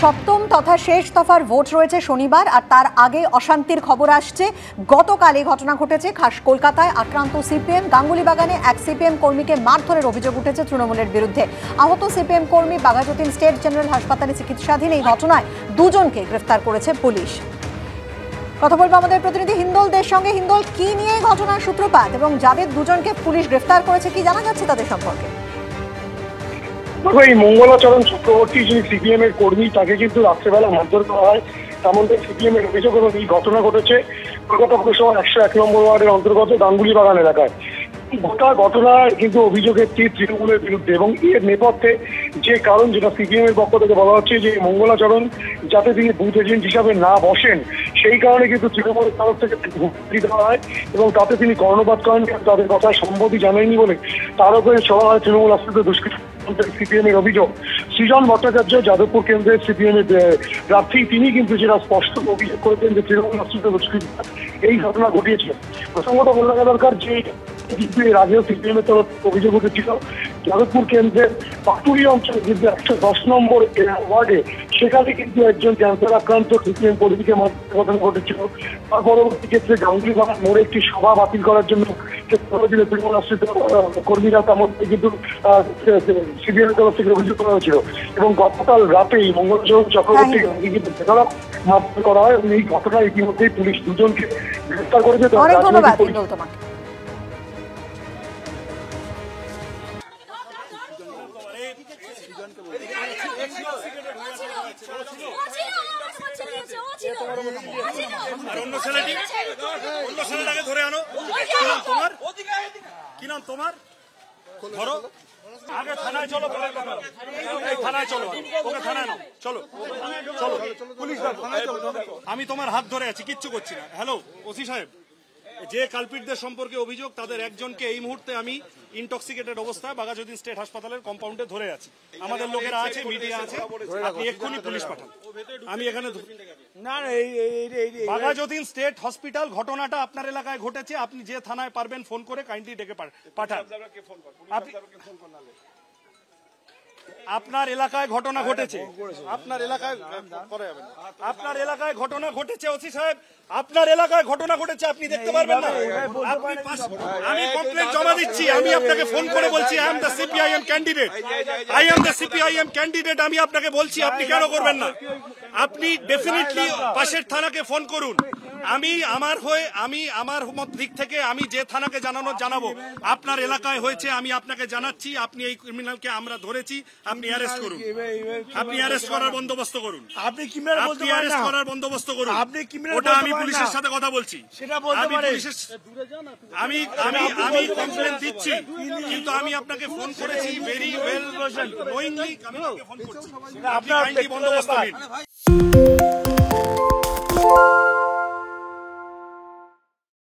সপ্তম তথা শেষ দফার ভোট রয়েছে শনিবার, আর তার আগে অশান্তির খবর আসছে। গতকাল এই ঘটনা ঘটেছে খাস কলকাতায়। আক্রান্ত সিপিএম। গাঙ্গুলিবাগানে এক সিপিএম কর্মীকে মারধরের অভিযোগ উঠেছে তৃণমূলের বিরুদ্ধে। আহত সিপিএম কর্মী বাঘাযতীন স্টেট জেনারেল হাসপাতালে চিকিৎসাধীন। এই ঘটনায় দুজনকে গ্রেফতার করেছে পুলিশ। কথা বলবো আমাদের প্রতিনিধি হিন্দল দের সঙ্গে। হিন্দল, কি নিয়ে ঘটনার সূত্রপাত এবং যাদের দুজনকে পুলিশ গ্রেফতার করেছে কি জানা যাচ্ছে তাদের সম্পর্কে? এই মঙ্গলাচরণ চক্রবর্তী, যিনি সিপিএম এর কর্মী, তাকে কিন্তু রাত্রেবেলা মারধর করা হয়, তার মধ্যে সিপিএম এর অভিযোগ। এবং এই ঘটনা ঘটেছে কলকাতা পুরসভার 101 নম্বর ওয়ার্ডের অন্তর্গত গাঙ্গুলিবাগান এলাকায়। গোটা ঘটনার কিন্তু অভিযোগের তীর তৃণমূলের বিরুদ্ধে, এবং এর নেপথ্যে যে কারণ, যেটা সিপিএম এর পক্ষ থেকে বলা হচ্ছে যে মঙ্গলাচরণ যাতে তিনি বুথ এজেন্ট হিসাবে না বসেন, সেই কারণে কিন্তু তৃণমূলের তরফ থেকে হুমকি দেওয়া হয় এবং তাতে তিনি কর্ণপাত করেন, তাদের কথায় সম্মতি জানায়নি বলে তার উপরে চলা হয় তৃণমূল আশ্রিত দুষ্কৃতি। সিপিএম এর অভিযোগ, সৃজন ভট্টাচার্য যাদবপুর কেন্দ্রের সিপিএম এর প্রার্থী, তিনি কিন্তু যেটা স্পষ্ট অভিযোগ করেছেন যে তৃণমূল আশ্রিত দুষ্কৃতি এই ঘটনা ঘটিয়েছে। প্রসঙ্গত বলে রাখা দরকার যে এর আগেও সিপিএম এর তরফ অভিযোগ উঠেছিল যাদবপুর কেন্দ্রের পাটুরি অঞ্চলে কিন্তু 110 নম্বর ওয়ার্ডে, সেখানে কিন্তু একজন ক্যান্সার আক্রান্ত সিপিএম কর্মীকে মারধরের ঘটনা ঘটেছিল। তার পরবর্তী ক্ষেত্রে গাঙ্গুলিবাগান মোড়ে একটি সভা বাতিল করার জন্য তৃণমূল আশ্রিত কর্মীরা, তার মধ্যে কিন্তু সিপিএম এর তরফ থেকে অভিযোগ করা হয়েছিল। এবং গতকাল রাতেই মঙ্গলাচরণ চক্রবর্তী কিন্তু বেধড়ক মারধর করা হয় এবং এই ঘটনায় ইতিমধ্যেই পুলিশ দুজনকে গ্রেফতার করেছে। অন্য ছেলেটাকে ধরে আনো। কি নাম তোমার? ধরো আগে থানায় চলো, থানায় চলো, ওকে থানায় নাও, চলো চলো পুলিশ। আমি তোমার হাত ধরে আছি, কিচ্ছু করছি না। হ্যালো ওসি সাহেব, যে কালপিটদের সম্পর্কে অভিযোগ তাদের একজনকে এই মুহূর্তে আমি ইনটক্সিকেটেড অবস্থায় বাঘাযতীন স্টেট হাসপাতালের কম্পাউন্ডে ধরে আছি। আমাদের লোকেরা আছে, মিডিয়া আছে, আপনি এক্ষুনি পুলিশ পাঠান। আমি এখানে না, বাঘাযতীন স্টেট হসপিটাল ঘটনাটা আপনার এলাকায় ঘটেছে। আপনি যে থানায় পারবেন ফোন করে কাইন্ডলি ডেকে পাঠান। আপনার এলাকায় ঘটনা ঘটেছে, আপনার এলাকায় ঘটনা ঘটেছে ওসি সাহেব, আপনার এলাকায় ঘটনা ঘটেছে, আপনি দেখতে পারবেন না? আমি কমপ্লেন জমা দিচ্ছি, আমি আপনাকে ফোন করে বলছি I am the CPIM candidate, আমি আপনাকে বলছি, আপনি কেন করবেন না? আপনি ডেফিনেটলি পাশের থানাকে ফোন করুন। আমি আমার দিক থেকে আমি যে থানাকে জানাবো আপনার এলাকায় হয়েছে, আমি আপনাকে জানাচ্ছি। আপনি এই ক্রিমিনালকে আমরা ধরেছি, আপনি অ্যারেস্ট করুন, আপনি অ্যারেস্ট করার বন্দোবস্ত করুন, আপনি অ্যারেস্ট করার বন্দোবস্ত করুন। ওটা আমি পুলিশের সাথে কথা বলছি, আমি কমপ্লেন দিচ্ছি, কিন্তু আমি আপনাকে ফোন করেছি ভেরি ওয়েল নোয়িংলি, আমি ফোন করছি, আপনি বন্দোবস্ত নিন।